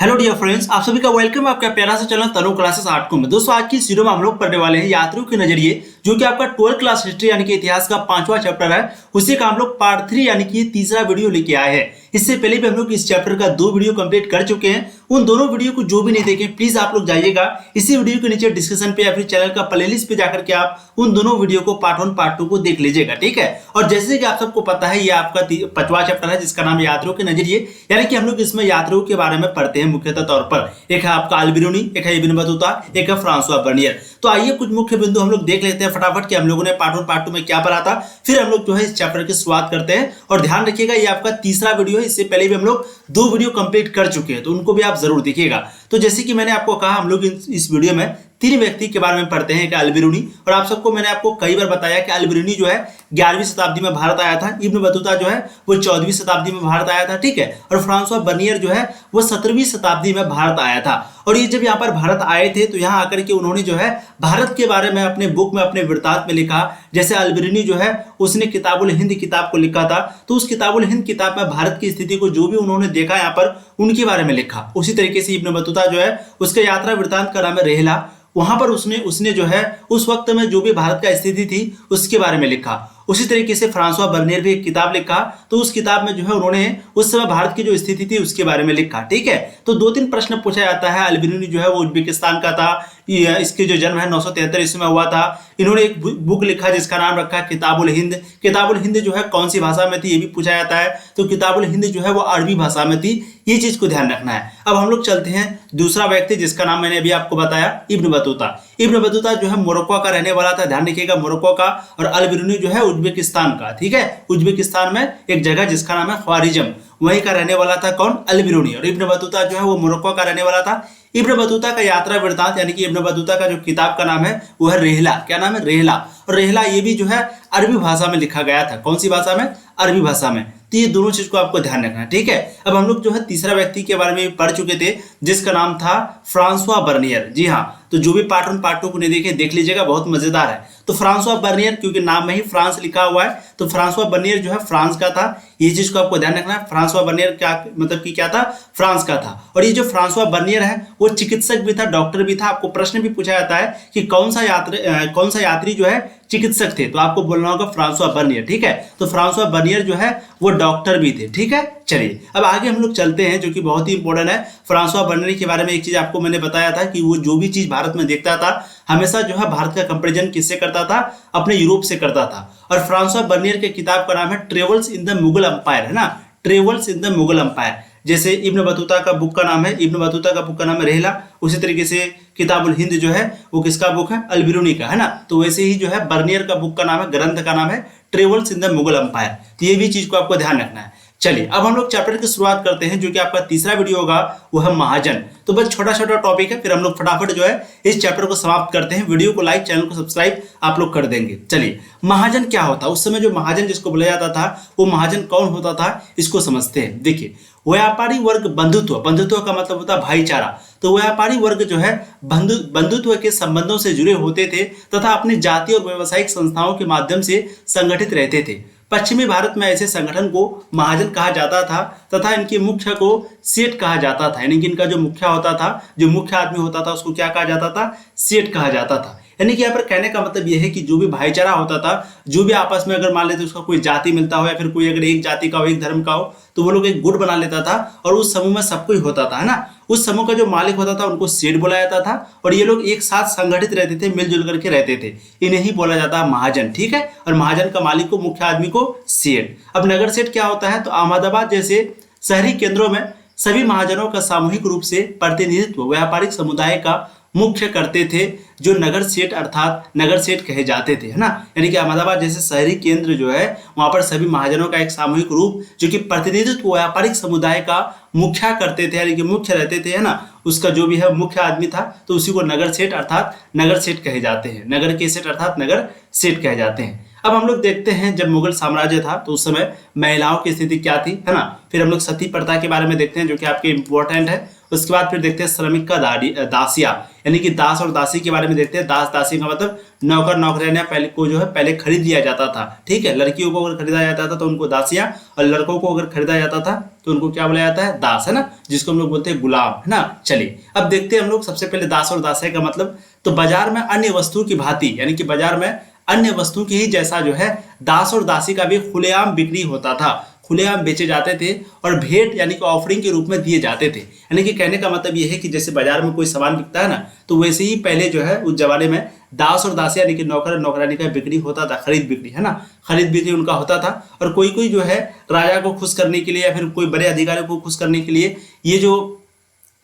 Hello dear friends, आप सभी का वेलकम है आपका प्यारा सा चैनल तनु क्लासेस 8 को में। दोस्तों आज की इस वीडियो में हम लोग पढ़ने वाले हैं यात्रियों के नजरिए, जो कि आपका 12 क्लास हिस्ट्री यानी कि इतिहास का 5वां चैप्टर है। उसी का हम लोग पार्ट 3 यानी कि तीसरा वीडियो लेके आए हैं। इससे पहले भी हम लोग इस चैप्टर का 2 वीडियो कंप्लीट कर चुके हैं। उन दोनों वीडियो को जो भी नहीं देखे प्लीज आप लोग जाइएगा इसी वीडियो के नीचे डिस्क्रिप्शन पे या फिर चैनल का प्लेलिस्ट पे जाकर के आप उन दोनों वीडियो को पार्ट 1 पार्ट 2 को देख लीजिएगा, ठीक है। और जैसे कि आप सबको पता है ये आपका 5वां चैप्टर है जिसका नाम यात्रियों के नजरिए, यानी कि हम लोग इसमें यात्रियों के बारे में पढ़ते हैं मुख्यतः तौर पर। एक है आपका अल-बिरूनी, एक है इब्न बतूता, एक है फ्रांसवा बर्नियर। तो आइए कुछ मुख्य बिंदु हम लोग देख लेते हैं फटाफट कि हम लोगों ने पार्ट 1 पार्ट 2 में क्या पढ़ा था, फिर हम लोग जो है इस चैप्टर की शुरुआत करते हैं। और ध्यान रखिएगा ये आपका तीसरा वीडियो है, इससे पहले भी हम लोग 2 वीडियो कंप्लीट कर चुके हैं, तो उनको भी आप जरूर देखिएगा। तो जैसे कि मैंने आपको कहा हम लोग इस वीडियो में 3 व्यक्ति के बारे में पढ़ते हैं, एक अल-बिरूनी। और आप सबको मैंने आपको कई बार बताया कि अल-बिरूनी जो है 11वीं शताब्दी में भारत आया था, इब्न बतूता जो है वो 14वीं शताब्दी में भारत आया था, ठीक है। और फ्रांसवा बर्नियर जो है वो 17वीं शताब्दी में भारत आया था। और ये जब यहाँ पर भारत आए थे तो यहाँ आकर के उन्होंने जो है भारत के बारे में अपने बुक में, अपने वृत्तांत में लिखा। जैसे अल-बिरूनी जो है उसने किताबुल हिंद किताब को लिखा था, तो उस किताबुल हिंद किताब में भारत की स्थिति को जो भी उन्होंने देखा यहाँ पर उनके बारे में लिखा। उसी तरीके से इब्न बतूता जो है उसके यात्रा वृत्तांत का नाम है रेहला, वहां पर उसने जो है उस वक्त में जो भी भारत का स्थिति थी उसके बारे में लिखा। उसी तरीके से फ्रांसवा बर्नियर भी एक किताब लिखा, तो उस किताब में जो है उन्होंने उस समय भारत की जो स्थिति थी उसके बारे में लिखा, ठीक है। तो 2-3 प्रश्न पूछा जाता है। अल-बिरूनी जो है वो उज्बेकिस्तान का था, इसके जो जन्म है 973 ईस्वी में हुआ था। इन्होंने एक बुक लिखा जिसका नाम रखा किताबुल हिंद। किताबुल हिंद जो है कौन सी भाषा में थी ये भी पूछा जाता है, तो किताबुल हिंद जो है वो अरबी भाषा में थी, ये चीज को ध्यान रखना है। अब हम लोग चलते हैं दूसरा व्यक्ति जिसका नाम मैंने अभी आपको बताया, इब्न बतूता। इब्न बतूता जो है मोरक्को का रहने वाला था, ध्यान रखिएगा मोरक्को का। और अल-बिरूनी जो है उज्बेकिस्तान का, ठीक है। उज्बेकिस्तान में एक जगह जिसका नाम है ख्वारिज्म, वहीं का रहने वाला था कौन? अल-बिरूनी। और इब्न बतूता जो है वो मोरक्को का रहने वाला था। इब्न बतूता का यात्रा वृत्तांत यानी कि इब्न बतूता का जो किताब का नाम है वो है रेहला। क्या नाम है? रेहला। और रेहला ये भी जो है अरबी भाषा में लिखा गया था। कौन सी भाषा में? अरबी भाषा में। तो ये दोनों चीज को आपको ध्यान रखना है, ठीक है। अब हम लोग जो है तीसरा व्यक्ति के बारे में पढ़ चुके थे जिसका नाम था फ्रांसवा बर्नियर। जी हाँ, तो जो भी पार्ट 1 पार्ट 2 को नहीं देखे देख लीजिएगा, बहुत मजेदार है। तो फ्रांसवा बर्नियर, क्योंकि नाम में ही फ्रांस लिखा हुआ है, तो फ्रांसवा बर्नियर जो है फ्रांस का था। ये चीज को आपको ध्यान रखना है। फ्रांसवा बर्नियर क्या मतलब कि क्या था? फ्रांस का था। और ये जो फ्रांसवा बर्नियर है वो चिकित्सक भी था, डॉक्टर भी था। आपको प्रश्न भी पूछा जाता है कि कौन सा यात्री जो है चिकित्सक थे, तो आपको बोलना होगा फ्रांसवा बर्नियर, ठीक है। तो फ्रांसवा बर्नियर जो है वो डॉक्टर भी थे, ठीक है। चलिए अब आगे हम लोग चलते हैं, जो कि बहुत ही इंपॉर्टेंट है। फ्रांसवा बर्नियर के बारे में एक चीज आपको मैंने बताया था कि वो जो भी चीज भारत में देखता था हमेशा जो है भारत का कंपैरिजन किससे करता था? अपने यूरोप से करता था। और फ्रांसवा बर्नियर के किताब का नाम है travels in the Mughal empire, है ना, travels in the Mughal empire. जैसे इब्न बतूता का बुक का नाम है, इब्न बतूता का बुक का नाम है रेहला, उसी तरीके से किताबुल हिंद जो है वो किसका बुक है? अल-बिरूनी का, है ना। तो वैसे ही जो है बर्नियर का बुक का नाम है, ग्रंथ का नाम है travels in the Mughal empire. तो ये भी चीज को आपको ध्यान रखना है। चलिए अब हम लोग चैप्टर की शुरुआत करते हैं, जो कि आपका तीसरा वीडियो होगा वो है महाजन। तो बस छोटा छोटा टॉपिक है, फिर हम लोग फटाफट जो है इस चैप्टर को समाप्त करते हैं। वीडियो को लाइक, चैनल को सब्सक्राइब आप लोग कर देंगे। चलिए महाजन क्या होता है? उस समय जो महाजन जिसको बोला जाता था वो महाजन कौन होता था, इसको समझते हैं। देखिए व्यापारी वर्ग बंधुत्व, बंधुत्व का मतलब होता है भाईचारा। तो व्यापारी वर्ग जो है बंधुत्व के संबंधों से जुड़े होते थे तथा अपनी जाति और व्यावसायिक संस्थाओं के माध्यम से संगठित रहते थे। पश्चिमी भारत में ऐसे संगठन को महाजन कहा जाता था तथा इनके मुख्य को सेठ कहा जाता था। यानी कि इनका जो मुखिया होता था, जो मुख्य आदमी होता था, उसको क्या कहा जाता था? सेठ कहा जाता था। यानी कि यहाँ पर कहने का मतलब यह है कि जो भी भाईचारा होता था, जो भी आपस में अगर मान लेते उसका कोई जाति मिलता हो या फिर कोई अगर एक जाति का हो, एक धर्म का हो, तो वो लोग एक गुट बना लेता था और उस समूह में सब कोई होता था, है ना। उस समूह का जो मालिक होता था उनको सेठ बोला जाता था और ये लोग एक साथ संगठित रहते थे, मिलजुल करके रहते थे। इन्हें ही बोला जाता है महाजन, ठीक है। और महाजन का मालिक को, मुख्य आदमी को सेठ। अब नगर सेठ क्या होता है? तो अहमदाबाद जैसे शहरी केंद्रों में सभी महाजनों का सामूहिक रूप से प्रतिनिधित्व व्यापारिक समुदाय का मुख्य करते थे, जो नगर सेठ अर्थात नगर सेठ कहे जाते थे, है ना। यानी कि अहमदाबाद जैसे शहरी केंद्र जो है वहां पर सभी महाजनों का एक सामूहिक रूप जो कि प्रतिनिधित्व व्यापारिक समुदाय का मुखिया करते थे, यानी कि मुख्य रहते थे, है ना। उसका जो भी है मुख्य आदमी था तो उसी को नगर सेठ अर्थात नगर सेठ कहे जाते हैं। नगर के सेठ अर्थात नगर सेठ कहे जाते हैं। अब हम लोग देखते हैं जब मुगल साम्राज्य था तो उस समय महिलाओं की स्थिति क्या थी, है ना। फिर हम लोग सती प्रथा के बारे में देखते हैं, जो कि आपके इंपॉर्टेंट है। उसके बाद फिर देखते हैं श्रमिक का दासिया, यानी कि दास और दासी के बारे में देखते हैं। दास दासी का मतलब नौकर नौकरानियां पहले को जो है पहले खरीद लिया जाता था, ठीक है। लड़कियों को अगर खरीदा जाता था तो उनको दासियां, और लड़कों को अगर खरीदा जाता था तो उनको क्या बोला जाता है, दास, है ना, जिसको हम लोग बोलते हैं गुलाम, है ना। चलिए अब देखते हैं हम लोग सबसे पहले दास और दासिया का मतलब। तो बाजार में अन्य वस्तुओं की भांति, यानी कि बाजार में अन्य वस्तुओं की ही जैसा जो है दास और दासी का भी खुलेआम बिक्री होता था, खुलेआम बेचे जाते थे और भेंट यानी कि ऑफरिंग के रूप में दिए जाते थे। यानी कि कहने का मतलब ये है कि जैसे बाजार में कोई सामान बिकता है ना, तो वैसे ही पहले जो है उस जमाने में दास और दासी यानी कि नौकर और नौकरानी का बिक्री होता था, खरीद बिक्री, है ना, खरीद बिक्री उनका होता था। और कोई कोई जो है राजा को खुश करने के लिए या फिर कोई बड़े अधिकारियों को खुश करने के लिए ये जो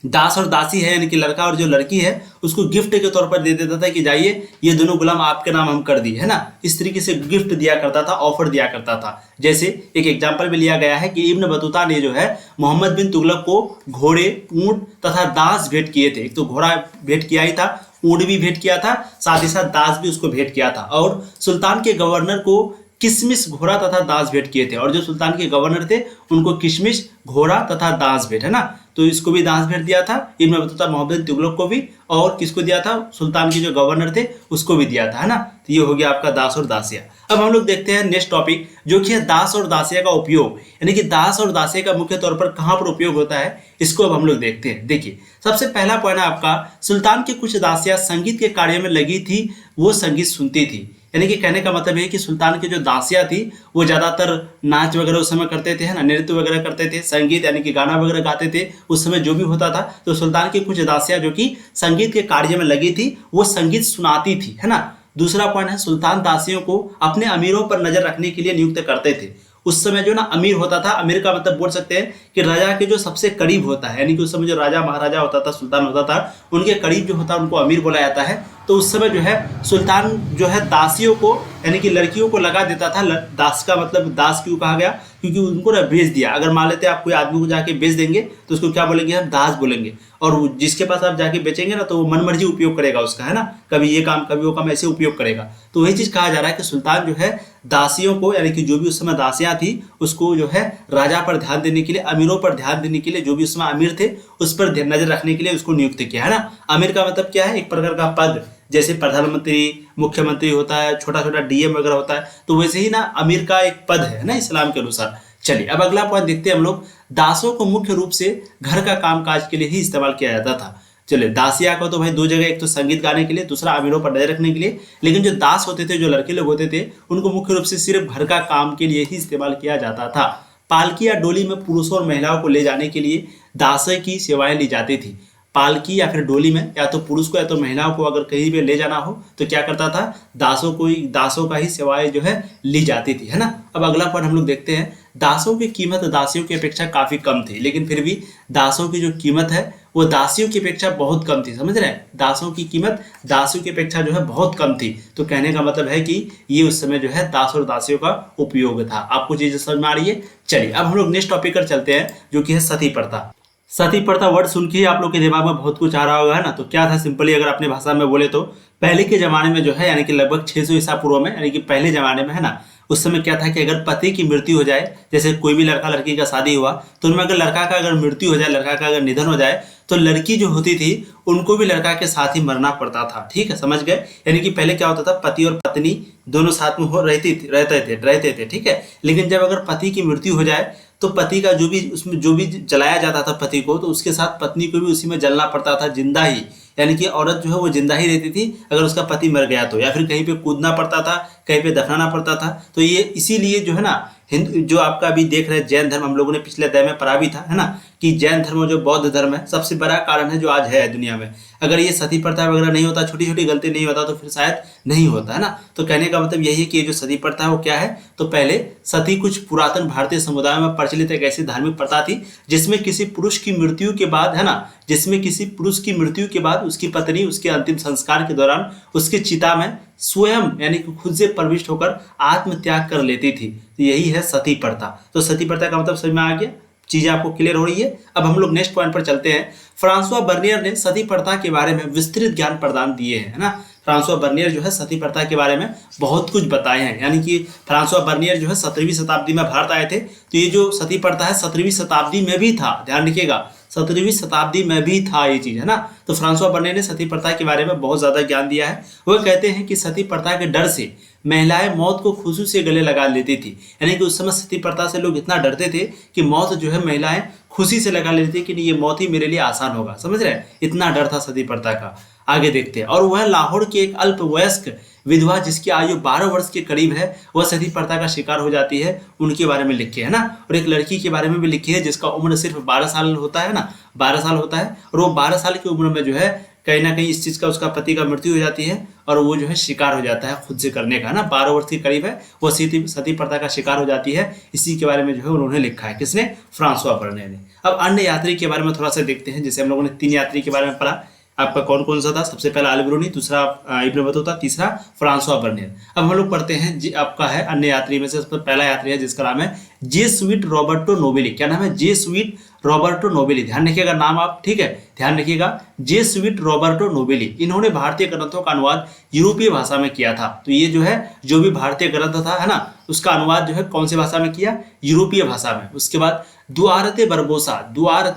दास और दासी है यानी कि लड़का और जो लड़की है उसको गिफ्ट के तौर पर दे देता था कि जाइए ये दोनों गुलाम आपके नाम हम कर दिए, है ना। इस तरीके से गिफ्ट दिया करता था, ऑफर दिया करता था। जैसे एक एग्जांपल में लिया गया है कि इब्न बतूता ने जो है मोहम्मद बिन तुगलक को घोड़े, ऊंट तथा दास भेंट किए थे। एक तो घोड़ा भेंट किया ही था, ऊंट भी भेंट किया था, साथ ही साथ दास भी उसको भेंट किया था। और सुल्तान के गवर्नर को किशमिश, घोड़ा तथा दास भेंट किए थे। और जो सुल्तान के गवर्नर थे उनको किशमिश, घोड़ा तथा दास भेंट, है ना, तो इसको भी दास भेंट दिया था इब्न बतूता मोहम्मद तुगलक को भी, और किसको दिया था, सुल्तान के जो गवर्नर थे उसको भी दिया था, है ना। तो ये हो गया आपका दास और दासिया। अब हम लोग देखते हैं नेक्स्ट टॉपिक जो कि है दास और दासिया का उपयोग, यानी कि दास और दासिया का मुख्य तौर पर कहाँ पर उपयोग होता है, इसको अब हम लोग देखते हैं। देखिए सबसे पहला पॉइंट है आपका, सुल्तान की कुछ दासियां संगीत के कार्य में लगी थी, वो संगीत सुनती थी। यानी कि कहने का मतलब है कि सुल्तान की जो दासियां थी वो ज्यादातर नाच वगैरह उस समय करते थे, है ना, नृत्य वगैरह करते थे, संगीत यानी कि गाना वगैरह गाते थे उस समय जो भी होता था। तो सुल्तान की कुछ दासियां जो कि संगीत के कार्य में लगी थी वो संगीत सुनाती थी, है ना। दूसरा पॉइंट है सुल्तान दासियों को अपने अमीरों पर नजर रखने के लिए नियुक्त करते थे। उस समय जो ना अमीर होता था, अमीर का मतलब बोल सकते हैं कि राजा के जो सबसे करीब होता है, यानी कि उस समय जो राजा महाराजा होता था, सुल्तान होता था, उनके करीब जो होता है उनको अमीर बोला जाता है। तो उस समय जो है सुल्तान जो है दासियों को यानी कि लड़कियों को लगा देता था। दास का मतलब दास क्यों कहा गया, क्योंकि उनको ना बेच दिया। अगर मान लेते आप कोई आदमी को जाके बेच देंगे तो उसको क्या बोलेंगे, हम दास बोलेंगे। और जिसके पास आप जाके बेचेंगे ना तो वो मनमर्जी उपयोग करेगा उसका, है ना, कभी ये काम कभी वो काम ऐसे उपयोग करेगा। तो वही चीज कहा जा रहा है कि सुल्तान जो है दासियों को यानी कि जो भी उस समय दासियां थी उसको जो है राजा पर ध्यान देने के लिए, अमीरों पर ध्यान देने के लिए, जो भी उस समय अमीर थे उस पर नजर रखने के लिए उसको नियुक्त किया, है ना। अमीर का मतलब क्या है, एक प्रकार का पद, जैसे प्रधानमंत्री, मुख्यमंत्री होता है, छोटा छोटा डीएम वगैरह होता है, तो वैसे ही ना अमीर का एक पद है ना इस्लाम के अनुसार। चलिए अब अगला पॉइंट देखते हैं हम लोग। दासों को मुख्य रूप से घर का कामकाज के लिए ही इस्तेमाल किया जाता था। चलिए दासिया को तो भाई दो जगह, एक तो संगीत गाने के लिए, दूसरा अमीरों पर नजर रखने के लिए। लेकिन जो दास होते थे, जो लड़के लोग होते थे, उनको मुख्य रूप से सिर्फ घर का काम के लिए ही इस्तेमाल किया जाता था। पालकी या डोली में पुरुषों और महिलाओं को ले जाने के लिए दास की सेवाएं ली जाती थी। पालकी या फिर डोली में या तो पुरुष को या तो महिलाओं को अगर कहीं भी ले जाना हो तो क्या करता था, दासों का ही सेवाएं जो है ली जाती थी, है ना। अब अगला पॉइंट हम लोग देखते हैं। दासों की कीमत दासियों की अपेक्षा काफी कम थी, लेकिन फिर भी दासों की जो कीमत है वो दासियों की अपेक्षा बहुत कम थी, समझ रहे हैं। दासों की कीमत दासियों की अपेक्षा जो है बहुत कम थी। तो कहने का मतलब है कि ये उस समय जो है दास और दासियों का उपयोग था। आपको चीजें समझ में आ रही है। चलिए अब हम लोग नेक्स्ट टॉपिक पर चलते हैं जो कि है सती प्रथा। सती प्रथा वर्ड सुन के ही आप लोग के दिमाग में बहुत कुछ आ रहा होगा, है ना। तो क्या था, सिंपली अगर अपने भाषा में बोले तो पहले के जमाने में जो है यानी कि लगभग 600 ईसा पूर्व में, यानी कि पहले जमाने में, है ना, उस समय क्या था कि अगर पति की मृत्यु हो जाए, जैसे कोई भी लड़का लड़की का शादी हुआ तो उनमें अगर लड़का का अगर मृत्यु हो जाए, लड़का का अगर निधन हो जाए, तो लड़की जो होती थी उनको भी लड़का के साथ ही मरना पड़ता था, ठीक है, समझ गए। यानी कि पहले क्या होता था, पति और पत्नी दोनों साथ में रहते थे, ठीक है। लेकिन जब अगर पति की मृत्यु हो जाए तो पति का जो भी उसमें जो भी जलाया जाता था पति को, तो उसके साथ पत्नी को भी उसी में जलना पड़ता था, जिंदा ही। यानी कि औरत जो है वो जिंदा ही रहती थी अगर उसका पति मर गया तो, या फिर कहीं पे कूदना पड़ता था, कहीं पे दफनाना पड़ता था। तो ये इसीलिए जो है ना हिंदू जो आपका अभी देख रहे हैं जैन धर्म, हम लोगों ने पिछले अध्याय में पढ़ा भी था, है ना, कि जैन धर्म जो बौद्ध धर्म है सबसे बड़ा कारण है जो आज है दुनिया में। अगर ये सती प्रथा वगैरह नहीं होता, छोटी छोटी गलती नहीं होता, तो फिर शायद नहीं होता, है ना। तो कहने का मतलब यही है कि ये जो सती प्रथा है वो क्या है, तो पहले सती कुछ पुरातन भारतीय समुदायों में प्रचलित एक ऐसी धार्मिक प्रथा थी जिसमें किसी पुरुष की मृत्यु के बाद, है ना, जिसमें किसी पुरुष की मृत्यु के बाद उसकी पत्नी उसके अंतिम संस्कार के दौरान उसकी चिता में स्वयं यानी कि खुद से प्रविष्ट होकर आत्मत्याग कर लेती थी। तो यही है सती प्रथा। तो सती प्रथा का मतलब समझ में आ गया, चीजें आपको क्लियर हो रही है। अब हम लोग नेक्स्ट पॉइंट पर चलते हैं। फ्रांसवा बर्नियर ने सती प्रथा के बारे में विस्तृत ज्ञान प्रदान दिए हैं, है ना। फ्रांसवा बर्नियर जो है सती प्रथा के बारे में बहुत कुछ बताए हैं। यानी कि फ्रांसवा बर्नियर जो है 17वीं शताब्दी में भारत आए थे, तो ये जो सती प्रथा है 17वीं शताब्दी में भी था, ध्यान रखिएगा 17वीं शताब्दी में भी था ये चीज, है ना। तो फ्रांसवा बर्नियर ने सती प्रथा के बारे में बहुत ज्यादा ज्ञान दिया है। वो कहते हैं कि सती प्रथा के डर से महिलाएं मौत को खुशी से गले लगा लेती थी। यानी कि उस समय सती प्रथा से लोग इतना डरते थे कि मौत जो है महिलाएं खुशी से लगा लेती थी कि नहीं, ये मौत ही मेरे लिए आसान होगा, समझ रहे हैं, इतना डर था सती प्रथा का। आगे देखते हैं। और वह लाहौर की एक अल्पवयस्क विधवा जिसकी आयु 12 वर्ष के करीब है, वह सती प्रथा का शिकार हो जाती है, उनके बारे में लिखे है ना। और एक लड़की के बारे में भी लिखी है जिसका उम्र सिर्फ 12 साल होता है ना, 12 साल होता है, और वो 12 साल की उम्र में जो है कहीं ना कहीं इस चीज का उसका पति का मृत्यु हो जाती है और वो जो है शिकार हो जाता है खुद से करने का, ना। 12 वर्ष के करीब है, वो सती प्रथा का शिकार हो जाती है। इसी के बारे में जो है उन्होंने लिखा है, किसने, फ्रांसवा बर्नियर ने। अब अन्य यात्री के बारे में थोड़ा सा देखते हैं। जैसे हम लोगों ने 3 यात्री के बारे में पढ़ा, आपका कौन कौन सा था, सबसे पहला अल-बिरूनी, दूसरा इब्न बतूता, तीसरा फ्रांसवा बर्नियर। अब हम लोग पढ़ते हैं जी, आपका है अन्य यात्री में से सबसे पहला यात्री है जिसका नाम है जेसुइट रॉबर्टो नोबेली। क्या नाम है, जेसुइट रॉबर्टो नोबेली, ध्यान रखिएगा नाम आप, ठीक है, ध्यान रखिएगा, जेसुइट रॉबर्टो नोबेली। इन्होंने भारतीय ग्रंथों का अनुवाद यूरोपीय भाषा में किया था। तो ये जो है जो भी भारतीय ग्रंथ था, है ना, उसका अनुवाद जो है कौन सी भाषा में किया, यूरोपीय भाषा में। उसके बाद दुआरते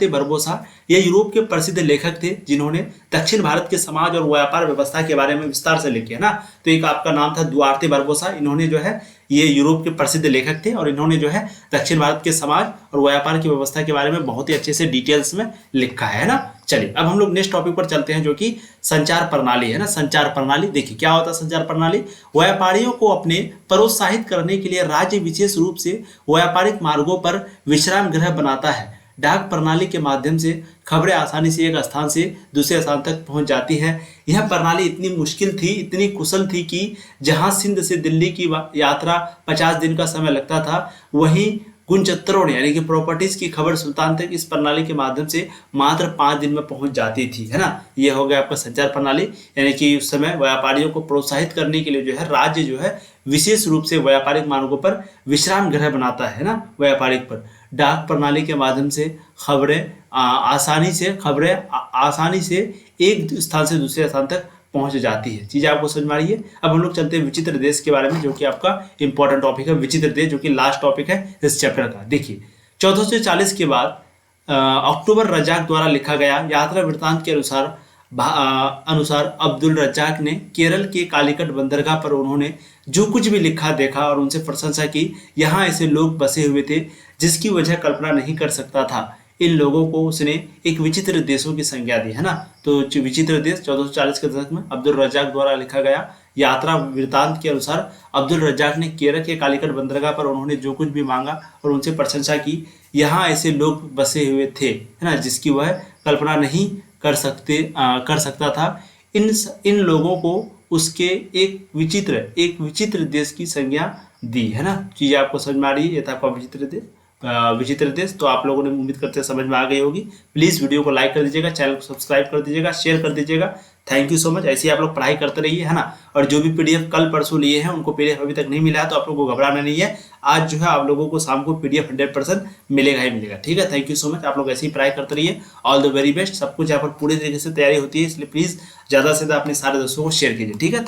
बरबोसा ये यूरोप के प्रसिद्ध लेखक थे जिन्होंने दक्षिण भारत के समाज और व्यापार व्यवस्था के बारे में विस्तार से लिखे, है ना। तो एक आपका नाम था दुआरते बरबोसा, इन्होंने जो है ये यूरोप के प्रसिद्ध लेखक थे और इन्होंने जो है दक्षिण भारत के समाज और व्यापार की व्यवस्था के बारे में बहुत ही अच्छे से डिटेल्स में लिखा है ना। चलिए अब हम लोग नेक्स्ट टॉपिक पर चलते हैं जो कि संचार प्रणाली है ना। संचार प्रणाली, देखिए क्या होता है संचार प्रणाली। व्यापारियों को अपने प्रोत्साहित करने के लिए राज्य विशेष रूप से व्यापारिक मार्गों पर विश्राम गृह बनाता है। डाक प्रणाली के माध्यम से खबरें आसानी से एक स्थान से दूसरे स्थान तक पहुंच जाती है। यह प्रणाली इतनी मुश्किल थी, इतनी कुशल थी कि जहां सिंध से दिल्ली की यात्रा 50 दिन का समय लगता था, वहीं गुणचत्रों ने यानी कि प्रॉपर्टीज की खबर सुल्तान तक इस प्रणाली के माध्यम से मात्र 5 दिन में पहुंच जाती थी, है ना। यह हो गया आपका संचार प्रणाली। यानी कि उस समय व्यापारियों को प्रोत्साहित करने के लिए जो है राज्य जो है विशेष रूप से व्यापारिक मार्गों पर विश्राम गृह बनाता है ना, व्यापारिक पर। डाक प्रणाली के माध्यम से खबरें आसानी से एक स्थान से दूसरे स्थान तक पहुंच जाती है। चीज़ आपको समझ में आ रही है। अब हम लोग चलते हैं विचित्र देश के बारे में जो कि आपका इंपॉर्टेंट टॉपिक है, विचित्र देश, जो कि लास्ट टॉपिक है इस चैप्टर का। देखिए 1440 के बाद अक्टूबर रज्जाक द्वारा लिखा गया यात्रा वृत्तांत के अनुसार अब्दुल रज्जाक ने केरल के कालीकट बंदरगाह पर उन्होंने जो कुछ भी लिखा देखा और उनसे प्रशंसा की। यहाँ ऐसे लोग बसे हुए थे जिसकी वजह कल्पना नहीं कर सकता था। इन लोगों को उसने एक विचित्र देशों की संज्ञा दी, है ना। तो विचित्र देश 1440 के दशक में अब्दुल रज्जाक द्वारा लिखा गया यात्रा वृत्तांत के अनुसार अब्दुल रज्जाक ने केरल के कालीकट बंदरगाह पर उन्होंने जो कुछ भी मांगा और उनसे प्रशंसा की। यहाँ ऐसे लोग बसे हुए थे, है ना, जिसकी वह कल्पना नहीं कर सकता था। इन लोगों को उसके एक विचित्र देश की संज्ञा दी, है ना। चीज़ आपको समझ में आ रही है। ये था आपका विचित्र देश। तो आप लोगों ने उम्मीद करते हैं समझ में आ गई होगी। प्लीज़ वीडियो को लाइक कर दीजिएगा, चैनल को सब्सक्राइब कर दीजिएगा, शेयर कर दीजिएगा। Thank you so much. ऐसे ही आप लोग पढ़ाई करते रहिए, है ना। और जो भी पीडीएफ कल परसों लिए हैं उनको पीडीएफ अभी तक नहीं मिला है तो आप लोगों को घबराना नहीं है। आज जो है आप लोगों को शाम को पीडीएफ 100% मिलेगा ही मिलेगा, ठीक है। Thank you so much. आप लोग ऐसे ही पढ़ाई करते रहिए। All the very best. सब कुछ यहाँ पर पूरे तरीके से तैयारी होती है, इसलिए प्लीज़ ज़्यादा से ज़्यादा अपने सारे दोस्तों को शेयर कीजिए, ठीक है।